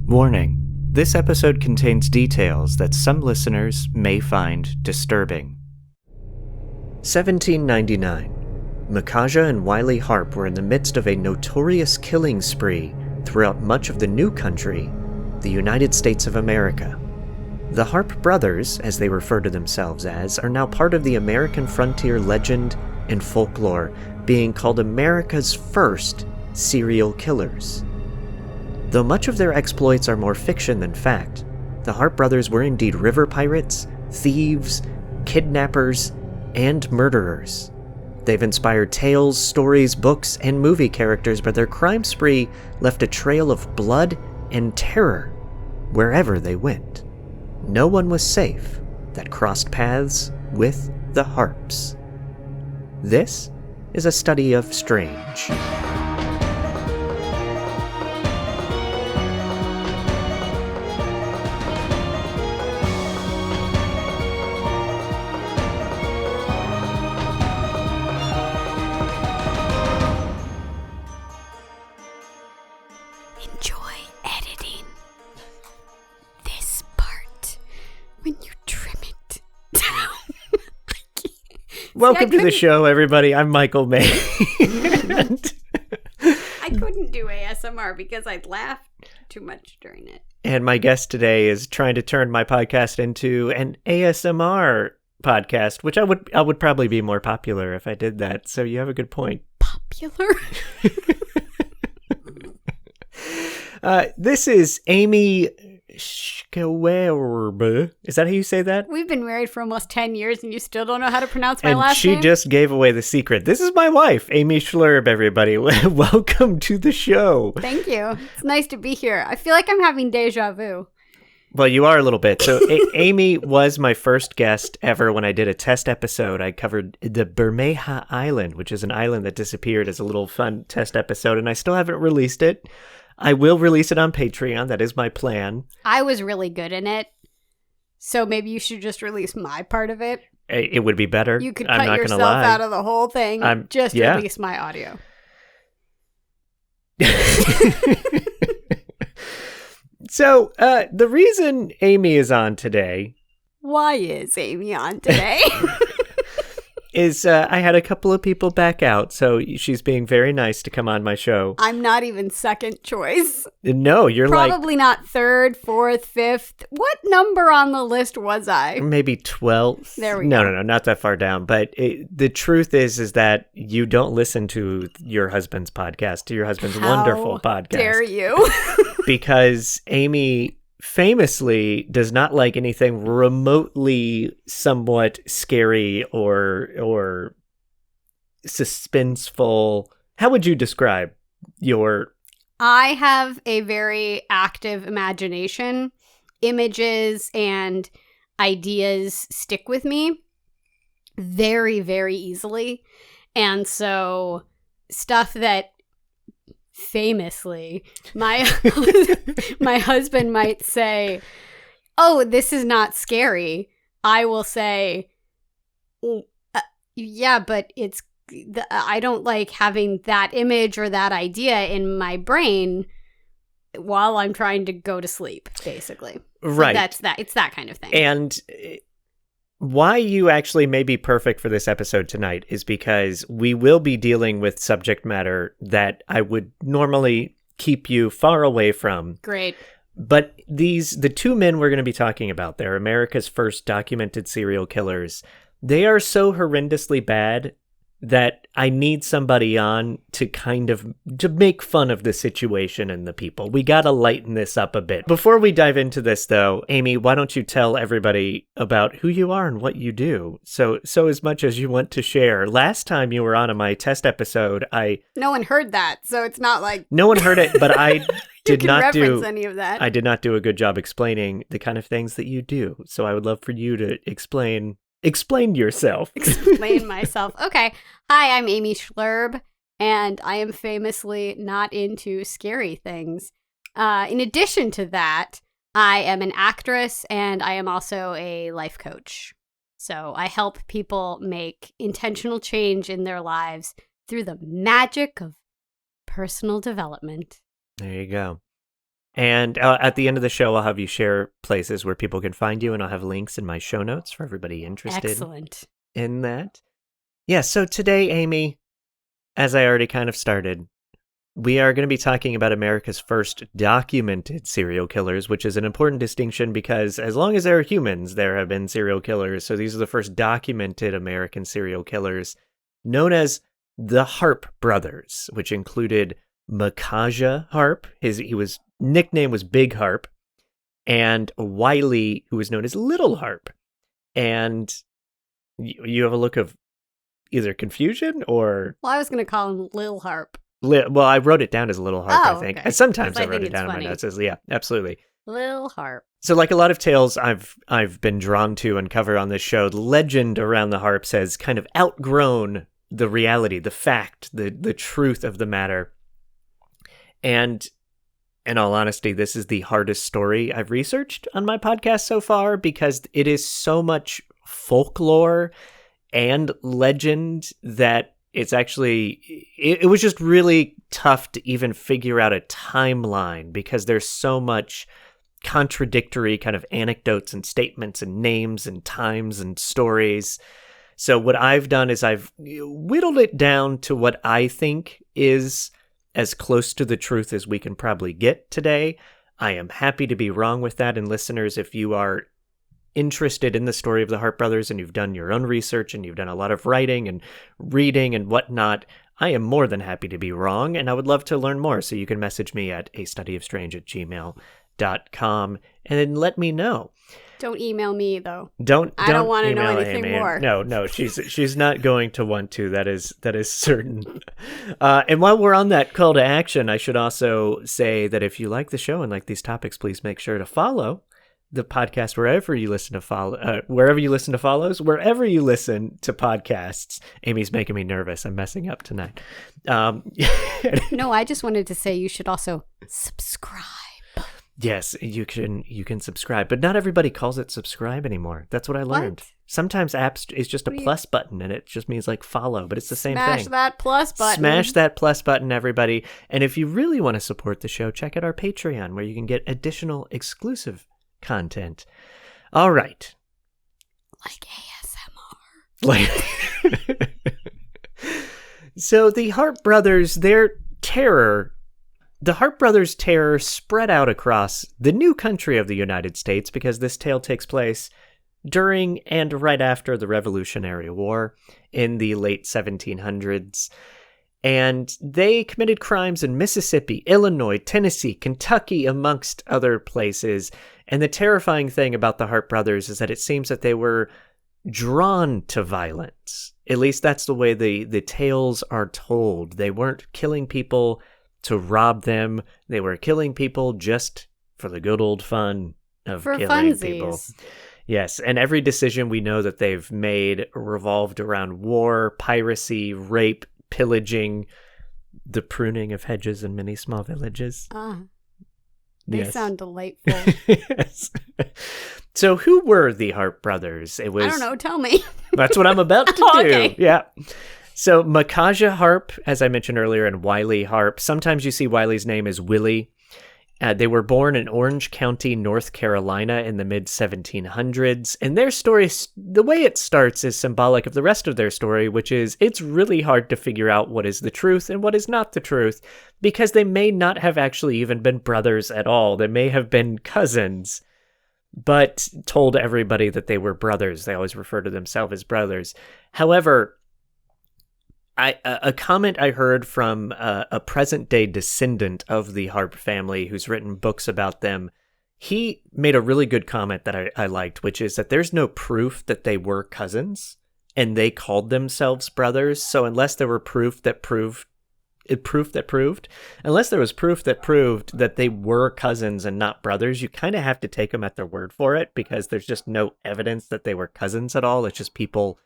Warning. This episode contains details that some listeners may find disturbing. 1799. Micajah and Wiley Harpe were in the midst of a notorious killing spree throughout much of the new country, the United States of America. The Harpe Brothers, as they refer to themselves as, are now part of the American frontier legend and folklore, being called America's first serial killers. Though much of their exploits are more fiction than fact, the Harpe brothers were indeed river pirates, thieves, kidnappers, and murderers. They've inspired tales, stories, books, and movie characters, but their crime spree left a trail of blood and terror wherever they went. No one was safe that crossed paths with the Harpes. This is a study of strange. Welcome to the show, everybody. I'm Michael May. I couldn't do ASMR because I'd laugh too much during it. And my guest today is trying to turn my podcast into an ASMR podcast, which I would probably be more popular if I did that. So you have a good point. Popular? This is Amy Schwerbe. Is that how you say that? We've been married for almost 10 years and you still don't know how to pronounce my last name? And she just gave away the secret. This is my wife, Amy Schlerb, everybody. Welcome to the show. Thank you. It's nice to be here. I feel like I'm having deja vu. Well, you are a little bit. So Amy was my first guest ever when I did a test episode. I covered the Bermeja Island, which is an island that disappeared, as a little fun test episode, and I still haven't released it. I will release it on Patreon. That is my plan. I was really good in it, so maybe you should just release my part of it. It would be better. You could cut yourself out of the whole thing. Release my audio. So, the reason Amy is on today... Why is Amy on today? is I had a couple of people back out, so she's being very nice to come on my show. I'm not even second choice. No, you're probably not third, fourth, fifth. What number on the list was I? Maybe 12th. There we go. No, not that far down. But the truth is that you don't listen to your husband's podcast, to your husband's wonderful podcast. How dare you? Because Amy famously does not like anything remotely somewhat scary or suspenseful. How would you describe your... I have a very active imagination. Images and ideas stick with me very, very easily. And so stuff that famously my husband might say, "Oh, this is not scary." I will say, yeah, but I don't like having that image or that idea in my brain while I'm trying to go to sleep, basically. Right. It's that kind of thing. And why you actually may be perfect for this episode tonight is because we will be dealing with subject matter that I would normally keep you far away from. Great. But the two men we're going to be talking about, they're America's first documented serial killers. They are so horrendously bad that I need somebody on to to make fun of the situation and the people. We got to lighten this up a bit. Before we dive into this, though, Amy, why don't you tell everybody about who you are and what you do? So as much as you want to share. Last time you were on my test episode, no one heard that, so it's not like... No one heard it, but I did not do any of that. I did not do a good job explaining the kind of things that you do. So I would love for you to explain yourself. Explain myself. Okay. Hi, I'm Amy Schlerb, and I am famously not into scary things. In addition to that, I am an actress, and I am also a life coach. So I help people make intentional change in their lives through the magic of personal development. There you go. And at the end of the show, I'll have you share places where people can find you, and I'll have links in my show notes for everybody interested in that. Yeah, so today, Amy, as I already kind of started, we are going to be talking about America's first documented serial killers, which is an important distinction because as long as there are humans, there have been serial killers. So these are the first documented American serial killers, known as the Harpe Brothers, which included Micajah Harpe. His nickname was Big Harpe, and Wiley, who was known as Little Harpe. And you have a look of either confusion or... Well, I was going to call him Lil Harpe. Well, I wrote it down as Little Harpe, I think. Okay. And sometimes I wrote think it down funny. in my notes as, yeah, absolutely. Lil Harpe. So like a lot of tales I've been drawn to and cover on this show, the legend around the Harpes has kind of outgrown the reality, the fact, the truth of the matter. And in all honesty, this is the hardest story I've researched on my podcast so far because it is so much folklore and legend that it's actually, it was just really tough to even figure out a timeline because there's so much contradictory kind of anecdotes and statements and names and times and stories. So what I've done is I've whittled it down to what I think is as close to the truth as we can probably get today. I am happy to be wrong with that. And listeners, if you are interested in the story of the Harpe Brothers and you've done your own research and you've done a lot of writing and reading and whatnot, I am more than happy to be wrong, and I would love to learn more. So you can message me at astudyofstrange@gmail.com and then let me know. Don't email me though. I don't want to know anything Amy. more. No, she's not going to want to. That is certain. And while we're on that call to action, I should also say that if you like the show and like these topics, please make sure to follow the podcast wherever you listen to podcasts. Amy's making me nervous. I'm messing up tonight. No, I just wanted to say you should also subscribe. Yes, you can subscribe, but not everybody calls it subscribe anymore. That's what I learned. What? Sometimes apps is just a plus button, and it just means like follow, but it's the same thing. Smash that plus button. Smash that plus button, everybody. And if you really want to support the show, check out our Patreon, where you can get additional exclusive content. All right. Like ASMR. So the Harpe Brothers, the Harpe Brothers' terror spread out across the new country of the United States because this tale takes place during and right after the Revolutionary War in the late 1700s. And they committed crimes in Mississippi, Illinois, Tennessee, Kentucky, amongst other places. And the terrifying thing about the Harpe Brothers is that it seems that they were drawn to violence. At least that's the way the tales are told. They weren't killing people to rob them. They were killing people just for the good old fun of killing funsies. People. Yes, and every decision we know that they've made revolved around war, piracy, rape, pillaging, the pruning of hedges in many small villages. They Yes. sound delightful. Yes. So who were the Harpe Brothers? It was, I don't know, tell me. That's what I'm about to do. Okay. Yeah. So Micajah Harpe, as I mentioned earlier, and Wiley Harpe. Sometimes you see Wiley's name as Willie. They were born in Orange County, North Carolina in the mid-1700s. And their story, the way it starts, is symbolic of the rest of their story, which is it's really hard to figure out what is the truth and what is not the truth, because they may not have actually even been brothers at all. They may have been cousins, but told everybody that they were brothers. They always refer to themselves as brothers. However, a comment I heard from a present-day descendant of the Harpe family who's written books about them, he made a really good comment that I liked, which is that there's no proof that they were cousins, and they called themselves brothers. So unless there were proof that proved that they were cousins and not brothers, you kind of have to take them at their word for it, because there's just no evidence that they were cousins at all. It's just people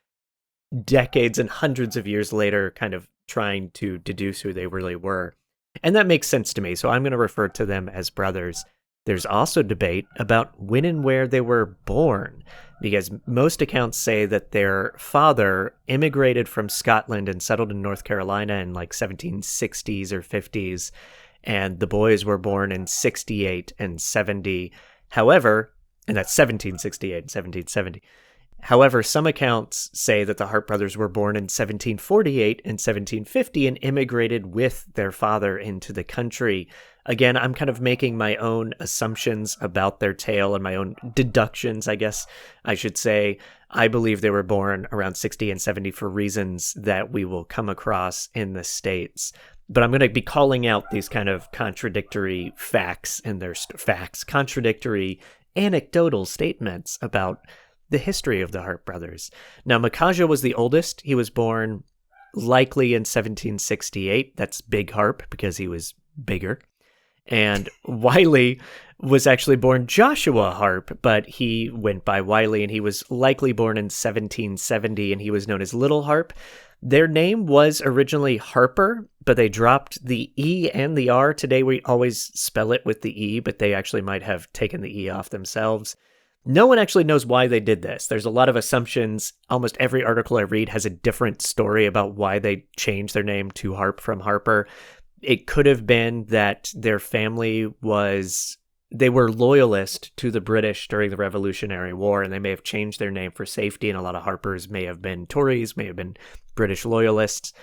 decades and hundreds of years later kind of trying to deduce who they really were. And that makes sense to me, so I'm going to refer to them as brothers. There's also debate about when and where they were born, because most accounts say that their father immigrated from Scotland and settled in North Carolina in like 1760s or 50s, and the boys were born in 68 and 70. However, and that's 1768 and 1770. However, some accounts say that the Harpe brothers were born in 1748 and 1750 and immigrated with their father into the country. Again, I'm kind of making my own assumptions about their tale and my own deductions, I guess I should say. I believe they were born around 60 and 70 for reasons that we will come across in the States. But I'm going to be calling out these kind of contradictory facts and their contradictory anecdotal statements about the history of the Harpe brothers. Now, Micajah was the oldest. He was born likely in 1768. That's Big Harpe because he was bigger. And Wiley was actually born Joshua Harpe, but he went by Wiley, and he was likely born in 1770, and he was known as Little Harpe. Their name was originally Harper, but they dropped the E and the R. Today we always spell it with the E, but they actually might have taken the E off themselves. No one actually knows why they did this. There's a lot of assumptions. Almost every article I read has a different story about why they changed their name to Harpe from Harper. It could have been that their family they were loyalist to the British during the Revolutionary War, and they may have changed their name for safety, and a lot of Harpers may have been Tories, may have been British loyalists.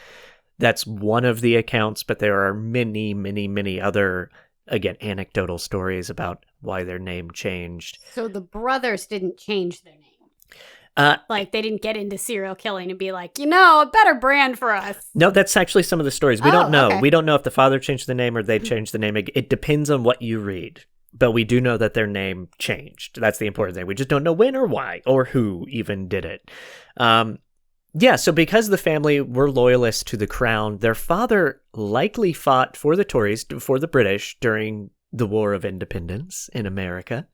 That's one of the accounts, but there are many, many, many other, again, anecdotal stories about why their name changed. So the brothers didn't change their name. Like, they didn't get into serial killing and be like, a better brand for us. No, that's actually some of the stories. We don't know. Okay. We don't know if the father changed the name or they changed the name. It depends on what you read. But we do know that their name changed. That's the important thing. We just don't know when or why or who even did it. So because the family were loyalists to the crown, their father likely fought for the Tories, for the British, during the War of Independence in America.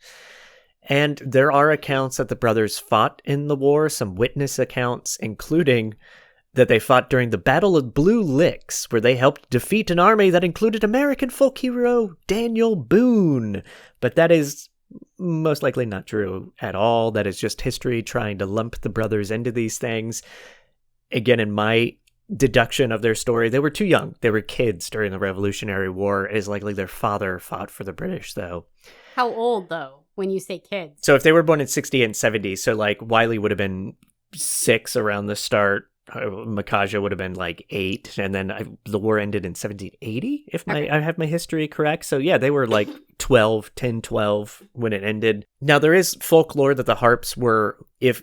And there are accounts that the brothers fought in the war, some witness accounts, including that they fought during the Battle of Blue Licks, where they helped defeat an army that included American folk hero Daniel Boone. But that is most likely not true at all. That is just history trying to lump the brothers into these things. Again, in my deduction of their story, they were too young. They were kids during the Revolutionary War. It is likely their father fought for the British, though. How old, though, when you say kids? So if they were born in 60 and 70, so like Wiley would have been 6 around the start. Micajah would have been like 8, and then the war ended in 1780, if I have my history correct. So yeah, they were like 12 when it ended. Now there is folklore that the Harpes were, if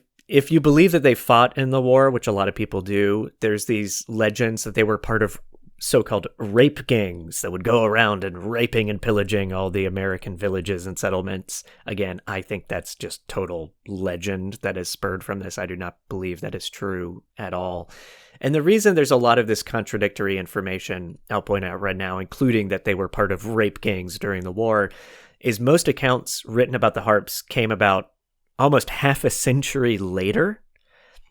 you believe that they fought in the war, which a lot of people do, there's these legends that they were part of so-called rape gangs that would go around and raping and pillaging all the American villages and settlements. Again, I think that's just total legend that is spurred from this. I do not believe that is true at all. And the reason there's a lot of this contradictory information I'll point out right now, including that they were part of rape gangs during the war, is most accounts written about the Harpes came about almost half a century later,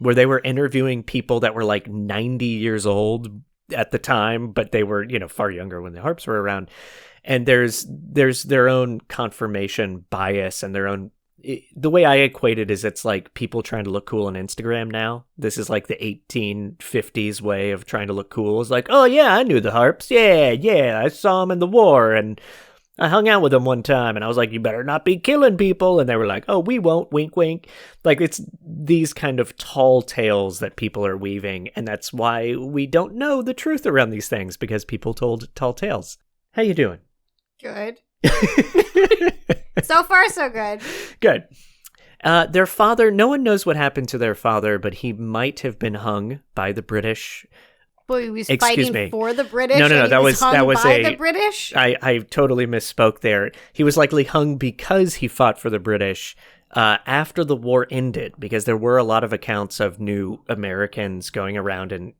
where they were interviewing people that were like 90 years old at the time, but they were, far younger when the Harpes were around. And there's their own confirmation bias and their own, the way I equate it is it's like people trying to look cool on Instagram now. This is like the 1850s way of trying to look cool. It's like, oh yeah, I knew the Harpes. Yeah, I saw them in the war and I hung out with them one time, and I was like, you better not be killing people. And they were like, oh, we won't, wink, wink. Like, it's these kind of tall tales that people are weaving, and that's why we don't know the truth around these things, because people told tall tales. How you doing? Good. So far, so good. Good. Their father, no one knows what happened to their father, but he might have been hung by the British. Boy, he was fighting for the British. No, that was the British. I totally misspoke there. He was likely hung because he fought for the British after the war ended, because there were a lot of accounts of new Americans going around and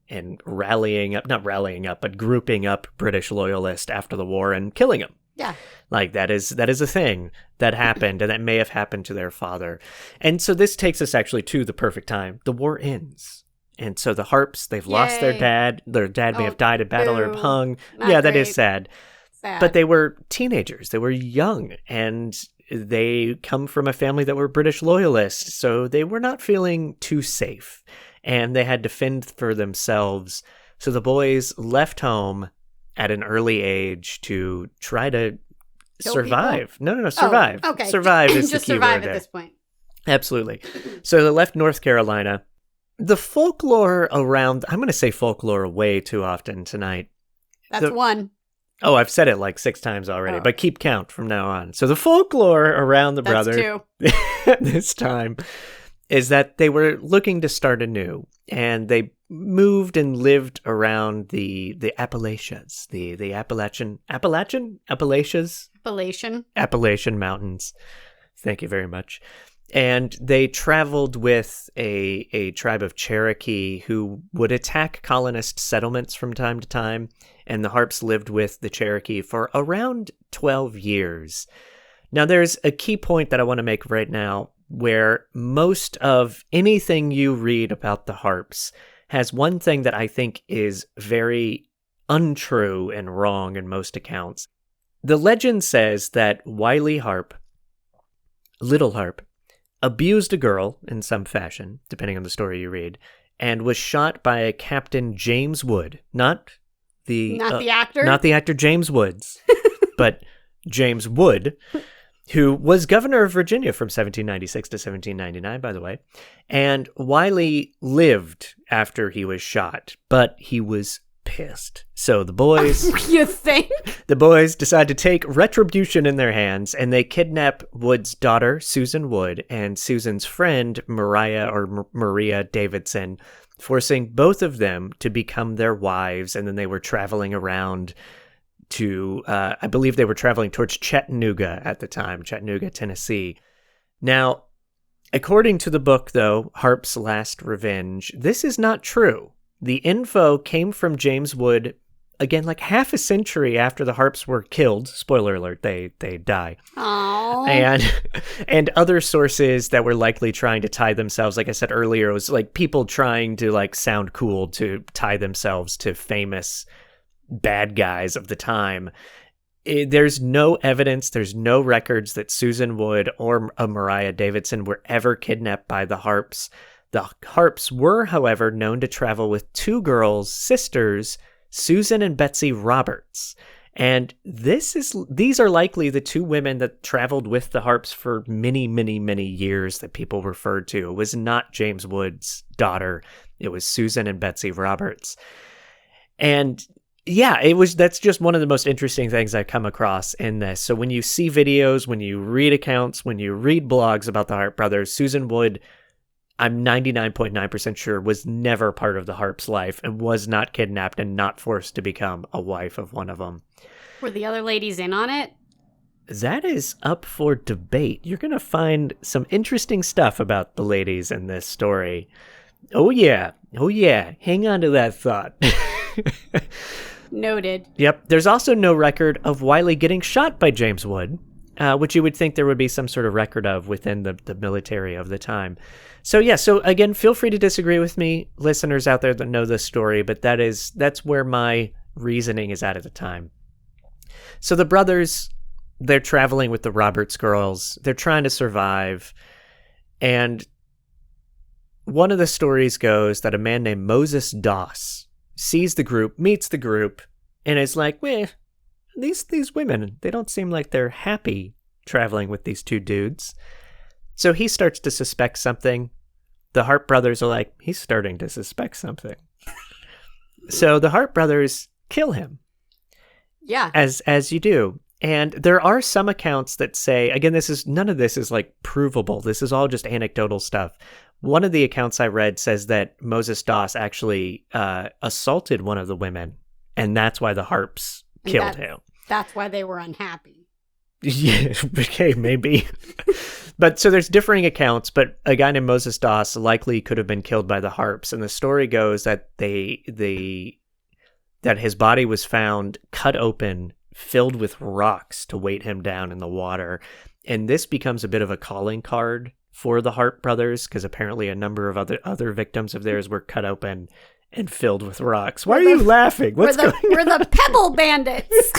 but grouping up British loyalists after the war and killing them. Yeah. Like that is a thing that happened, and that may have happened to their father. And so this takes us actually to the perfect time. The war ends. And so the Harpes, they've lost their dad. Their dad may have died in battle or hung. That is sad. But they were teenagers. They were young. And they come from a family that were British loyalists. So they were not feeling too safe. And they had to fend for themselves. So the boys left home at an early age to try to Kill survive. No, survive. Oh, okay. Survive is just the key survive word at there. this point. Absolutely. So they left North Carolina. The folklore around, I'm going to say folklore way too often tonight. That's one. Oh, I've said it like 6 times already, Oh. but keep count from now on. So the folklore around the That's brothers two. this time is that they were looking to start anew, and they moved and lived around the Appalachians, the Appalachian Appalachian Mountains. Thank you very much. And they traveled with a tribe of Cherokee who would attack colonist settlements from time to time, and the Harpes lived with the Cherokee for around 12 years. Now, there's a key point that I want to make right now, where most of anything you read about the Harpes has one thing that I think is very untrue and wrong in most accounts. The legend says that Wiley Harpe, Little Harpe, abused a girl in some fashion, depending on the story you read, and was shot by a Captain James Wood, not the actor? Not the actor James Woods, but James Wood, who was governor of Virginia from 1796 to 1799, by the way. And Wiley lived after he was shot, but he was pissed. So the boys... You think? The boys decide to take retribution in their hands, and they kidnap Wood's daughter, Susan Wood, and Susan's friend, Maria Davidson, forcing both of them to become their wives. And then they were traveling around to, I believe they were traveling towards Chattanooga at the time, Chattanooga, Tennessee. Now, according to the book, though, Harpe's Last Revenge, this is not true. The info came from James Wood, again, like half a century after the Harpes were killed. Spoiler alert, they die. Aww. And other sources that were likely trying to tie themselves, like I said earlier, it was like people trying to like sound cool to tie themselves to famous bad guys of the time. There's no evidence, there's no records that Susan Wood or Maria Davidson were ever kidnapped by the Harpes. The Harpes were, however, known to travel with 2 girls, sisters, Susan and Betsy Roberts. And these are likely the 2 women that traveled with the Harpes for many, many, many years that people referred to. It was not James Wood's daughter. It was Susan and Betsy Roberts. And yeah, that's just one of the most interesting things I've come across in this. So when you see videos, when you read accounts, when you read blogs about the Harpe brothers, Susan Wood, I'm 99.9% sure, was never part of the Harpes' life and was not kidnapped and not forced to become a wife of one of them. Were the other ladies in on it? That is up for debate. You're going to find some interesting stuff about the ladies in this story. Oh yeah. Hang on to that thought. Noted. Yep. There's also no record of Wiley getting shot by James Wood, which you would think there would be some sort of record of within the military of the time. So again, feel free to disagree with me, listeners out there that know this story, but that's where my reasoning is at the time. So the brothers, they're traveling with the Roberts girls. They're trying to survive. And one of the stories goes that a man named Moses Doss sees the group, meets the group, and is like, these women, they don't seem like they're happy traveling with these 2 dudes. So he starts to suspect something. The Harpe brothers are like, he's starting to suspect something. So the Harpe brothers kill him. Yeah. As you do. And there are some accounts that say, again, none of this is like provable. This is all just anecdotal stuff. One of the accounts I read says that Moses Doss actually assaulted one of the women, and that's why the Harpes killed him. That's why they were unhappy. Yeah, okay, maybe. But so there's differing accounts, but a guy named Moses Doss likely could have been killed by the Harpes, and the story goes that that his body was found cut open, filled with rocks to weight him down in the water. And this becomes a bit of a calling card for the Harpe brothers, because apparently a number of other victims of theirs were cut open and filled with rocks. Why are you laughing? What's going on? We're the Pebble Bandits.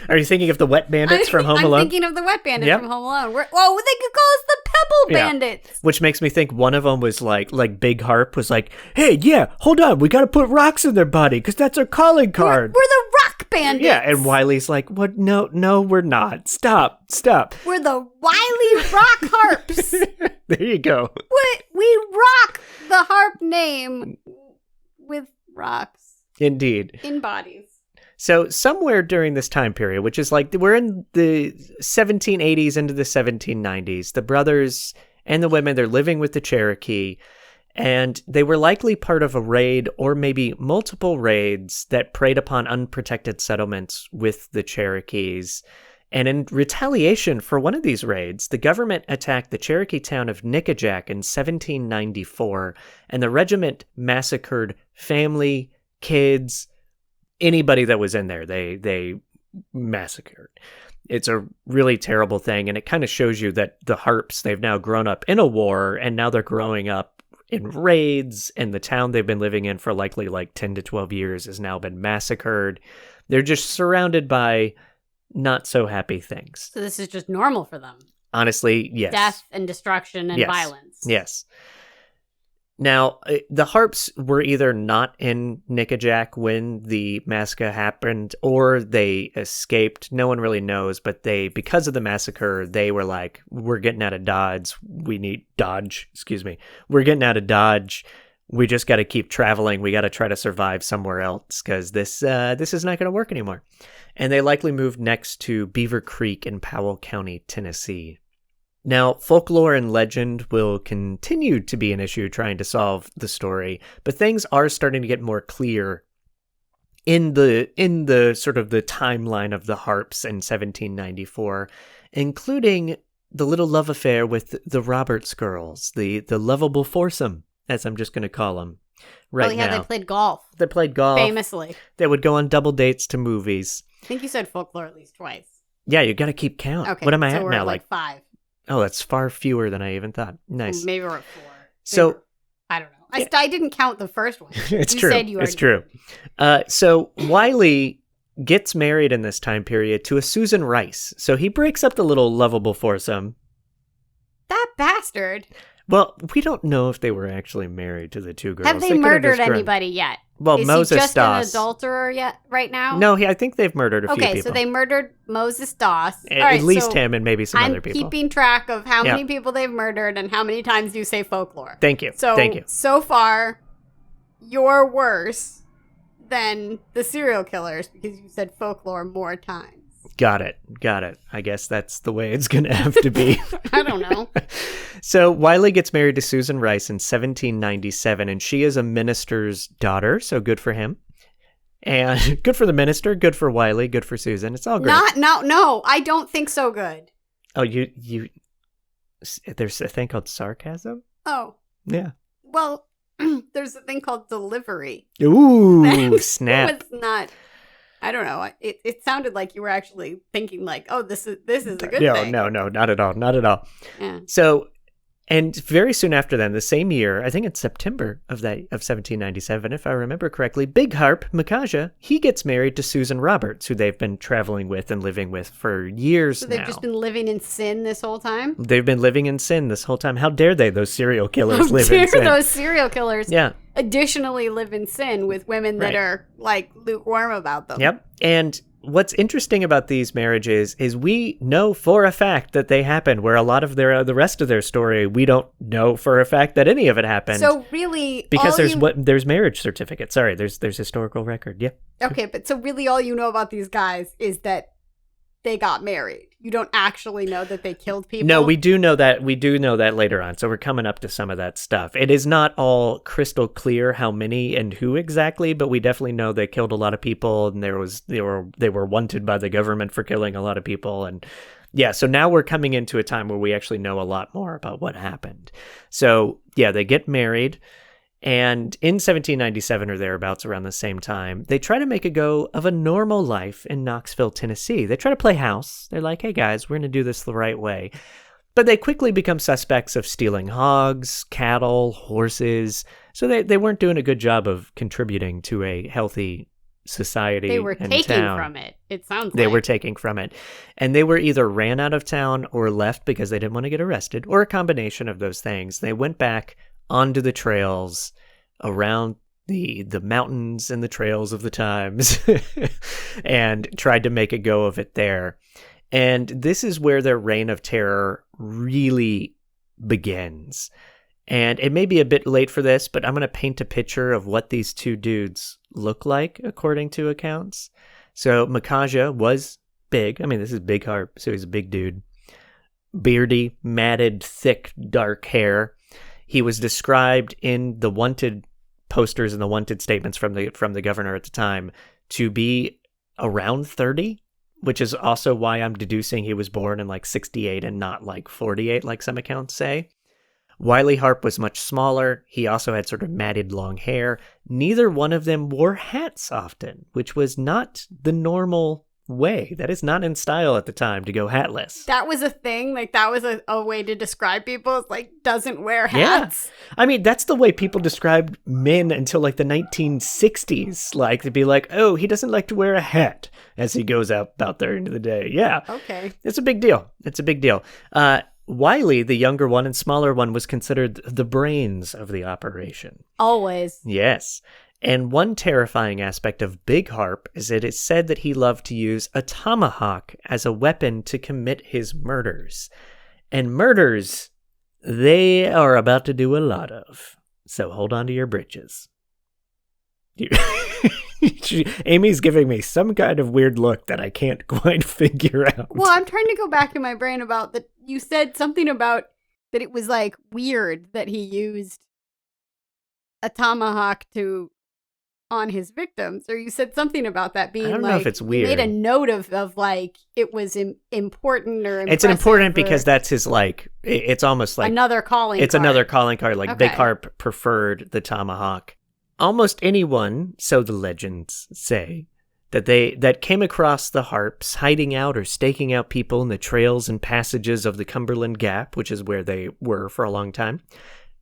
Are you thinking of the Wet Bandits from Home Alone? I'm thinking of the Wet Bandits from Home Alone. They could call us the Pebble Bandits. Which makes me think one of them was like Big Harpe was like, hey, yeah, hold on, we got to put rocks in their body because that's our calling card. We're the Rock bandits. Yeah, and Wiley's like, "What? No, we're not. Stop. We're the Wiley Rock Harpes. There you go. We rock the harp name with rocks Indeed. in bodies. So somewhere during this time period, which is like we're in the 1780s into the 1790s, the brothers and the women, they're living with the Cherokee, and they were likely part of a raid or maybe multiple raids that preyed upon unprotected settlements with the Cherokees. And in retaliation for one of these raids, the government attacked the Cherokee town of Micajah in 1794, and the regiment massacred family, kids, anybody that was in there. They massacred. It's a really terrible thing, and it kind of shows you that the Harpes, they've now grown up in a war, and now they're growing up in raids, and the town they've been living in for likely like 10 to 12 years has now been massacred. They're just surrounded by not so happy things. So this is just normal for them. Honestly, yes. Death and destruction and violence. Yes. Now, the Harpes were either not in Micajah when the massacre happened, or they escaped. No one really knows, but because of the massacre, they were like, we're getting out of Dodge. We're getting out of Dodge. We just got to keep traveling. We got to try to survive somewhere else because this is not going to work anymore. And they likely moved next to Beaver Creek in Powell County, Tennessee. Now, folklore and legend will continue to be an issue trying to solve the story, but things are starting to get more clear in the sort of the timeline of the Harpes in 1794, including the little love affair with the Roberts girls, the lovable foursome, as I'm just going to call them right now. They played golf. They played golf. Famously. They would go on double dates to movies. I think you said folklore at least twice. Yeah, you got to keep count. Okay, what am I so at we're now? at like 5. Oh, that's far fewer than I even thought. Nice. Maybe we're at 4. So I don't know. I didn't count the first one. It's you true. Said you it's true. So Wiley gets married in this time period to a Susan Rice. So he breaks up the little lovable foursome. That bastard. Well, we don't know if they were actually married to the two girls. Have they murdered anybody yet? Well, Is Moses he just Doss. an adulterer yet right now? No, I think they've murdered a few people. Okay, so they murdered Moses Doss. At least him and maybe some other people. I'm keeping track of how many people they've murdered and how many times you say folklore. Thank you. Thank you. So far, you're worse than the serial killers because you said folklore more times. Got it. I guess that's the way it's going to have to be. I don't know. So Wiley gets married to Susan Rice in 1797, and she is a minister's daughter, so good for him. And good for the minister, good for Wiley, good for Susan. It's all great. No, I don't think so good. Oh, there's a thing called sarcasm? Oh. Yeah. Well, there's a thing called delivery. Ooh, snap. It's not... I don't know. It sounded like you were actually thinking like, oh, this is a good thing. No, not at all. Yeah. So, and very soon after then, the same year, I think it's September of 1797, if I remember correctly, Big Harpe, Micajah, he gets married to Susan Roberts, who they've been traveling with and living with for years now. So they've just been living in sin this whole time? They've been living in sin this whole time. How dare they, those serial killers, live in sin? Those serial killers. Yeah. Additionally live in sin with women that are like lukewarm about them. Yep. And what's interesting about these marriages is we know for a fact that they happened, where a lot of the rest of their story, we don't know for a fact that any of it happened. So really, because there's marriage certificates. Sorry, there's historical record. Yeah. Okay, but so really all you know about these guys is that they got married. You don't actually know that they killed people. No, we do know that. We do know that later on. So we're coming up to some of that stuff. It is not all crystal clear how many and who exactly, but we definitely know they killed a lot of people, and they were wanted by the government for killing a lot of people. And yeah, so now we're coming into a time where we actually know a lot more about what happened. So yeah, they get married. And in 1797 or thereabouts, around the same time, they try to make a go of a normal life in Knoxville, Tennessee. They try to play house. They're like, hey guys, we're going to do this the right way. But they quickly become suspects of stealing hogs, cattle, horses. So they weren't doing a good job of contributing to a healthy society. They were taking from it. It sounds like. They were taking from it. And they were either ran out of town or left because they didn't want to get arrested, or a combination of those things. They went back onto the trails around the mountains and the trails of the times and tried to make a go of it there. And this is where their reign of terror really begins. And it may be a bit late for this, but I'm going to paint a picture of what these two dudes look like according to accounts. So Micajah was big. I mean, this is Big Harpe, so he's a big dude. Beardy, matted, thick, dark hair. He was described in the wanted posters and the wanted statements from the governor at the time to be around 30, which is also why I'm deducing he was born in like 68 and not like 48 like some accounts say. Wiley Harpe was much smaller. He also had sort of matted long hair. Neither one of them wore hats often, which was not the normal way. That is not in style at the time to go hatless. That was a thing. Like, that was a way to describe people. It's like, doesn't wear hats. Yeah. I mean, that's the way people described men until like the 1960s. Like, they'd be like, oh, he doesn't like to wear a hat as he goes out there into the day. Yeah. Okay. It's a big deal. It's a big deal. Wiley, the younger one and smaller one, was considered the brains of the operation. Always. Yes. And one terrifying aspect of Big Harpe is that it's said that he loved to use a tomahawk as a weapon to commit his murders. And murders, they are about to do a lot of. So hold on to your britches. Amy's giving me some kind of weird look that I can't quite figure out. Well, I'm trying to go back in my brain about that. You said something about that it was like weird that he used a tomahawk on his victims, or you said something about that being, I don't like, know if it's weird. You made a note of like it was important or it's important because that's his, like, it's almost like another calling it's card. Another calling card. Like, Okay. Big Harpe preferred the tomahawk. Almost anyone, so the legends say, that came across the Harpes hiding out or staking out people in the trails and passages of the Cumberland Gap, which is where they were for a long time,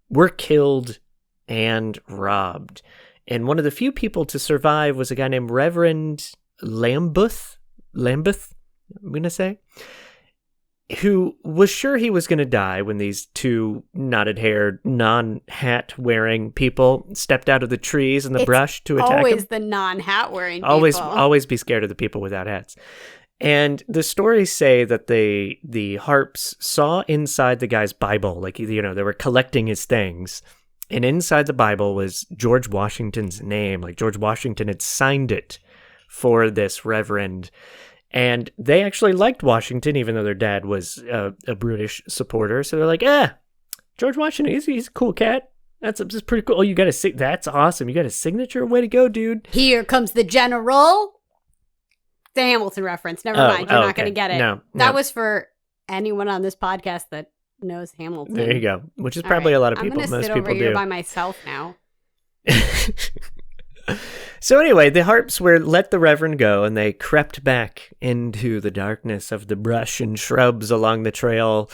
were killed and robbed. And one of the few people to survive was a guy named Reverend Lambeth, I'm going to say, who was sure he was going to die when these two knotted-haired, non-hat-wearing people stepped out of the trees and the brush to attack him. Always the non-hat-wearing people. Always be scared of the people without hats. And the stories say that the Harpes saw inside the guy's Bible, like, you know, they were collecting his things, and inside the Bible was George Washington's name. Like, George Washington had signed it for this reverend. And they actually liked Washington, even though their dad was a British supporter. So they're like, George Washington, he's a cool cat. That's pretty cool. Oh, you got that's awesome. You got a signature? Way to go, dude. Here comes the general. The Hamilton reference. Never mind. You're not going to get it. No. That was for anyone on this podcast that knows Hamilton. There you go. Which is probably a lot of people. I'm going to sit over here by myself now. So anyway, the Harpes let the Reverend go, and they crept back into the darkness of the brush and shrubs along the trail.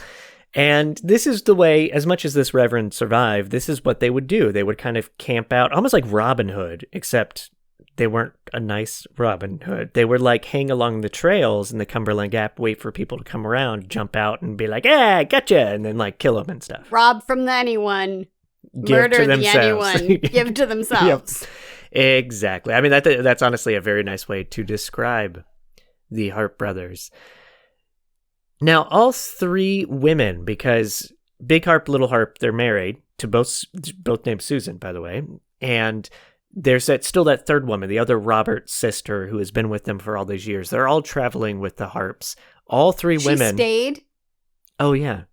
And this is the way, as much as this Reverend survived, this is what they would do. They would kind of camp out, almost like Robin Hood, except they weren't a nice Robin Hood. They would like hang along the trails in the Cumberland Gap, wait for people to come around, jump out, and be like, gotcha, and then like kill them and stuff. Rob from the anyone, murder the anyone, give to themselves. Yep. Exactly. I mean, that's honestly a very nice way to describe the Harpe brothers. Now, all three women, because Big Harpe, Little Harpe, they're married to both named Susan, by the way, and there's still that third woman, the other Robert's sister, who has been with them for all these years. They're all traveling with the Harpes. All three women. She stayed? Oh, yeah.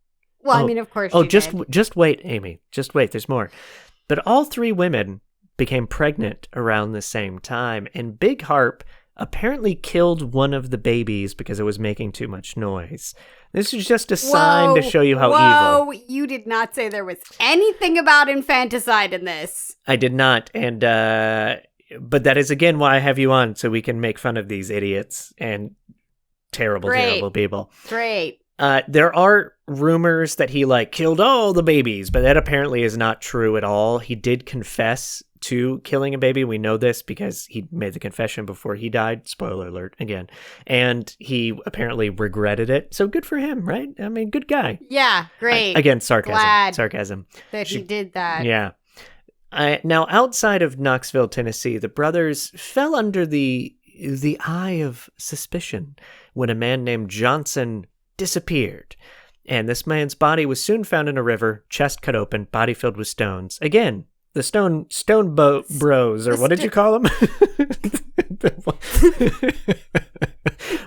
Well, I mean, of course she did. Just wait, Amy. Just wait. There's more. But all three women became pregnant around the same time, and Big Harpe apparently killed one of the babies because it was making too much noise. This is just a sign to show you how evil. Whoa, you did not say there was anything about infanticide in this. I did not, and but that is again why I have you on, so we can make fun of these idiots and terrible people. Great. There are rumors that he killed all the babies, but that apparently is not true at all. He did confess to killing a baby. We know this because he made the confession before he died. Spoiler alert again. And he apparently regretted it. So good for him, right? I mean, good guy. Yeah, great. Again, sarcasm. Glad sarcasm. that he did that. Yeah. Now, outside of Knoxville, Tennessee, the brothers fell under the eye of suspicion when a man named Johnson disappeared. And this man's body was soon found in a river, chest cut open, body filled with stones. Again, the stone bros, or what did you call them?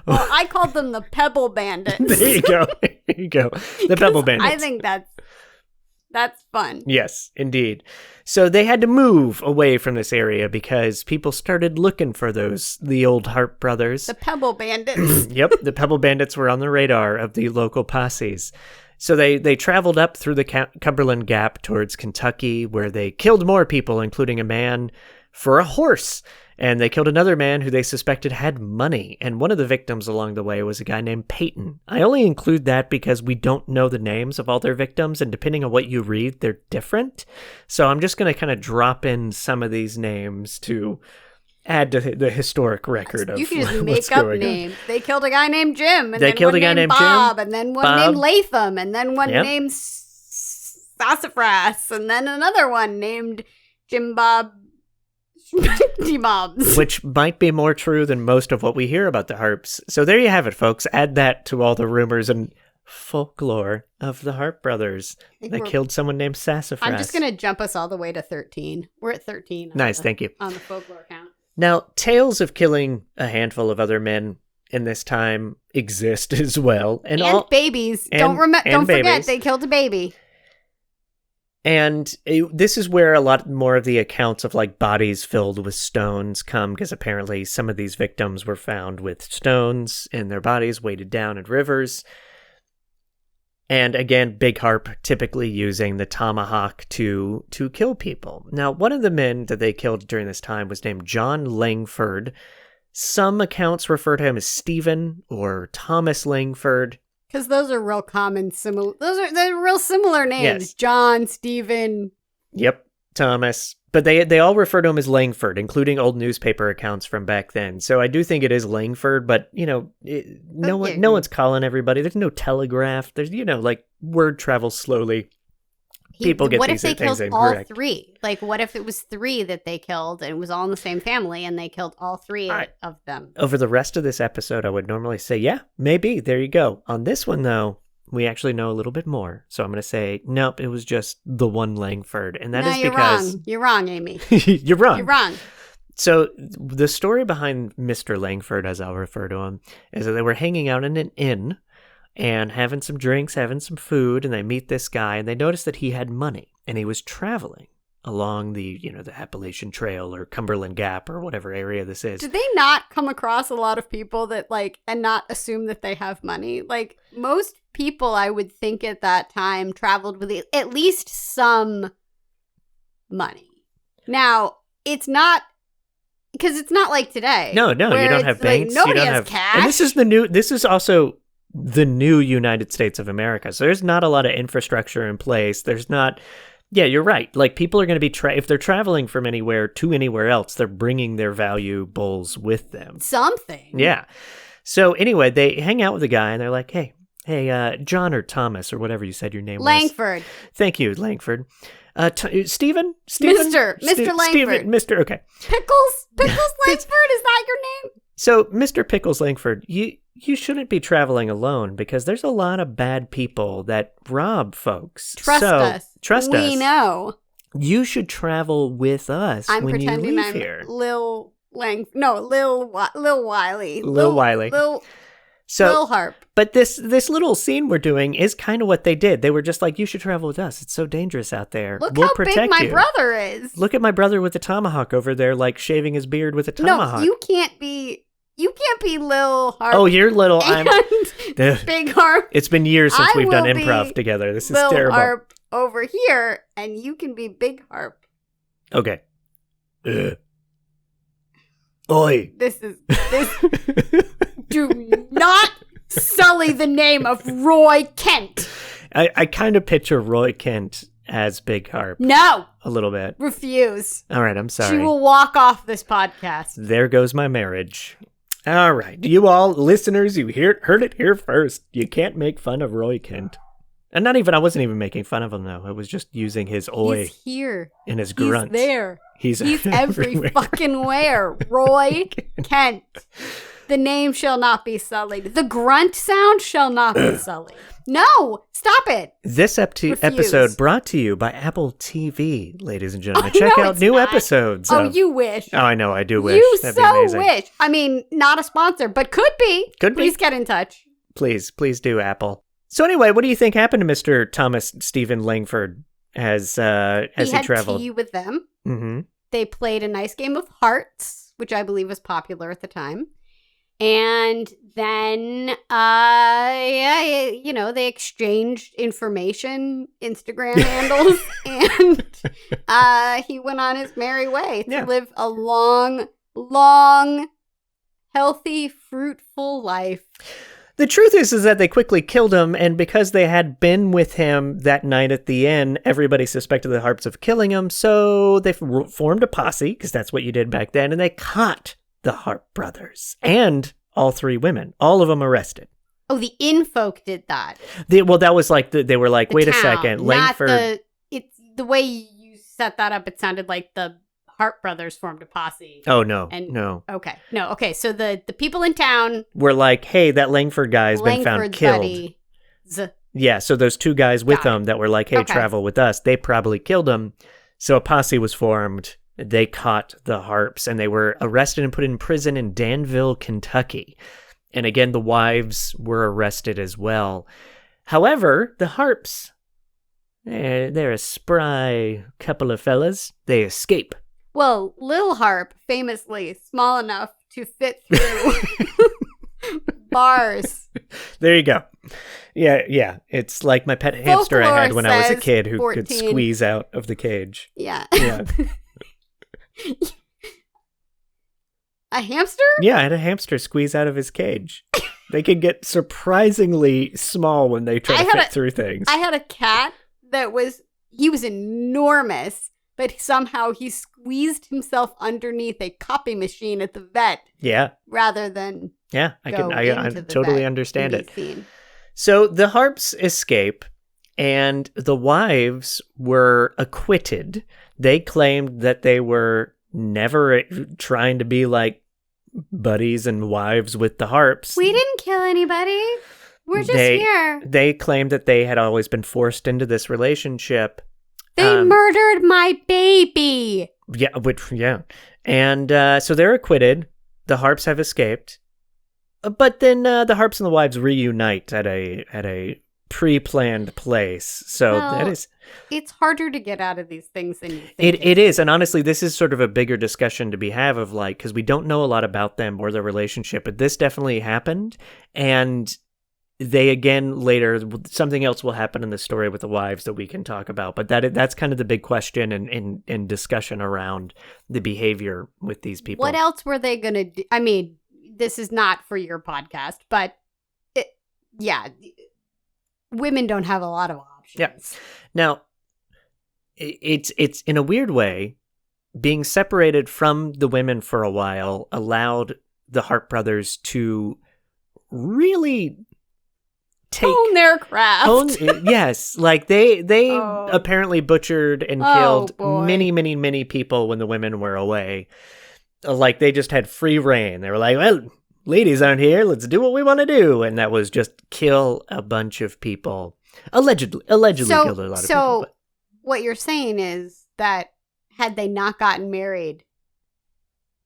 Well, I called them the Pebble Bandits. There you go. The Pebble Bandits. I think that's fun. Yes, indeed. So they had to move away from this area because people started looking for the old Harpe brothers. The Pebble Bandits. Yep, the Pebble Bandits were on the radar of the local posses. So they traveled up through the Cumberland Gap towards Kentucky, where they killed more people, including a man for a horse. And they killed another man who they suspected had money. And one of the victims along the way was a guy named Peyton. I only include that because we don't know the names of all their victims, and depending on what you read, they're different. So I'm just going to kind of drop in some of these names to add to the historic record of you can just what's make up going names. They killed a guy named Jim, and They then killed one a guy named named Bob, Jim, and then one Bob. named Latham, and then one Yep. named Sassafras, and then another one named Jim Bob Mobs. Which might be more true than most of what we hear about the Harpes. So there you have it, folks. Add that to all the rumors and folklore of the Harpe brothers that killed someone named Sassafras. I'm just going to jump us all the way to 13. We're at 13. Nice, thank you. On the folklore count. Now, tales of killing a handful of other men in this time exist as well. And babies. Don't forget, babies. they killed a baby. And this is where a lot more of the accounts of like bodies filled with stones come, because apparently some of these victims were found with stones in their bodies weighted down in rivers. And again, Big Harpe typically using the tomahawk to kill people. Now, one of the men that they killed during this time was named John Langford. Some accounts refer to him as Stephen or Thomas Langford. Because those are real common, they're real similar names. Yes. John, Stephen. Yep, Thomas. But they all refer to him as Langford, including old newspaper accounts from back then. So I do think it is Langford, but, no one's calling everybody. There's no telegraph. There's, like, word travels slowly. People get these things incorrect. What if they killed all three? Like, what if it was three that they killed and it was all in the same family and they killed all three of them? Over the rest of this episode, I would normally say, yeah, maybe. There you go. On this one, though, we actually know a little bit more. So I'm going to say, nope, it was just the one Langford. And that is because... You're wrong, Amy. You're wrong. You're wrong. So the story behind Mr. Langford, as I'll refer to him, is that they were hanging out in an inn and having some drinks, having some food, and they meet this guy, and they notice that he had money, and he was traveling along the Appalachian Trail or Cumberland Gap or whatever area this is. Did they not come across a lot of people that, and not assume that they have money? Like, most people, I would think at that time, traveled with at least some money. Now, it's not... Because it's not like today. No, you don't have banks. Nobody you don't has have cash. And this is also the new United States of America. So there's not a lot of infrastructure in place. There's not... Yeah, you're right. Like, people are going to be... if they're traveling from anywhere to anywhere else, they're bringing their valuables with them. Something. Yeah. So anyway, they hang out with the guy, and they're like, hey, John or Thomas or whatever you said your name Langford. was. Thank you, Langford. Stephen? Mr. Langford. Mr. Okay. Pickles Langford, is that your name? So, Mr. Pickles Langford, you shouldn't be traveling alone because there's a lot of bad people that rob folks. Trust us. We know. You should travel with us when you leave here. Lil Wiley. Lil Wiley. Lil Harpe. But this little scene we're doing is kind of what they did. They were just like, you should travel with us. It's so dangerous out there. We'll how big my brother is. Look at my brother with the tomahawk over there, like shaving his beard with a tomahawk. No, you can't be Lil Harpe. Oh, you're little. I'm Big Harpe. It's been years since we've done improv together. This is Lil terrible. Harpe over here, and you can be Big Harpe. Okay. Oi. This. Do not sully the name of Roy Kent. I kind of picture Roy Kent as Big Harpe. No. A little bit. Refuse. All right, I'm sorry. She will walk off this podcast. There goes my marriage. All right. You all listeners, you heard it here first. You can't make fun of Roy Kent. And I wasn't even making fun of him, though. I was just using his oi He's here. and his grunts. He's there. He's every fucking where. Roy Kent. The name shall not be sullied. The grunt sound shall not be sullied. No, stop it. This episode brought to you by Apple TV, ladies and gentlemen. Check out new episodes. You wish. Oh, I know. I do wish. You so wish. I mean, not a sponsor, but could be. Please get in touch. Please do, Apple. So anyway, what do you think happened to Mr. Thomas Stephen Langford as he traveled? He had tea with them. Mm-hmm. They played a nice game of hearts, which I believe was popular at the time. And then, they exchanged information, Instagram handles, and he went on his merry way to live a long, healthy, fruitful life. The truth is that they quickly killed him, and because they had been with him that night at the inn, everybody suspected the Harpes of killing him, so they formed a posse, because that's what you did back then, and they caught the Harpe brothers, and all three women, all of them arrested. Oh, the inn folk did that. That was like, they were like, wait a second, Langford. The way you set that up, it sounded like the Harpe brothers formed a posse. Oh, no. Okay. So the people in town were like, hey, that Langford guy has been found killed. Buddies. Yeah, so those two guys with them that were like, hey, travel with us, they probably killed him. So a posse was formed. They caught the Harpes, and they were arrested and put in prison in Danville, Kentucky. And again, the wives were arrested as well. However, the Harpes, they're a spry couple of fellas. They escape. Well, Lil Harpe, famously small enough to fit through bars. There you go. Yeah. It's like my pet hamster I had when I was a kid who 14. Could squeeze out of the cage. Yeah. Yeah. A hamster? Yeah, I had a hamster squeeze out of his cage. They could get surprisingly small when they try to fit through things. I had a cat he was enormous, but somehow he squeezed himself underneath a copy machine at the vet. Yeah. Rather than I totally understand it. Seen. So the Harpes escape, and the wives were acquitted. They claimed that they were never trying to be like buddies and wives with the Harpes. We didn't kill anybody. We're just here. They claimed that they had always been forced into this relationship. They murdered my baby. Yeah. And so they're acquitted. The Harpes have escaped. But then the Harpes and the wives reunite at a pre-planned place. So that is... It's harder to get out of these things than you think. It is. And honestly, this is sort of a bigger discussion to be had of like, because we don't know a lot about them or their relationship, but this definitely happened. And they, again, later, something else will happen in the story with the wives that we can talk about. But that's kind of the big question and discussion around the behavior with these people. What else were they going to do? I mean, this is not for your podcast, but women don't have a lot of options. Yeah. Now, it's in a weird way, being separated from the women for a while allowed the Harpe brothers to really hone their craft. Yes, like they apparently butchered and killed many people when the women were away. Like they just had free reign. They were like, well, ladies aren't here, let's do what we want to do. And that was just kill a bunch of people. Allegedly killed a lot of people. So what you're saying is that had they not gotten married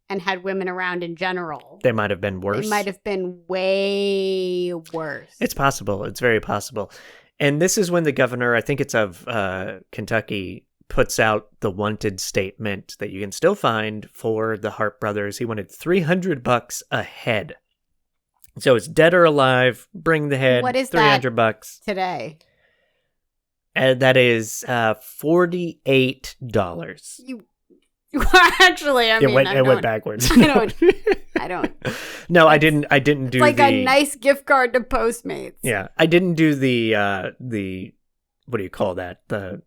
and had women around in general, they might have been worse. They might have been way worse. It's possible. It's very possible. And this is when the governor, I think it's of Kentucky, puts out the wanted statement that you can still find for the Harpe brothers. He wanted $300 a head. So it's dead or alive, bring the head, what is $300 that today? And that is $48. Actually, I mean, it went backwards. I don't. No, I didn't do like a nice gift card to Postmates. Yeah, I didn't do the what do you call that? The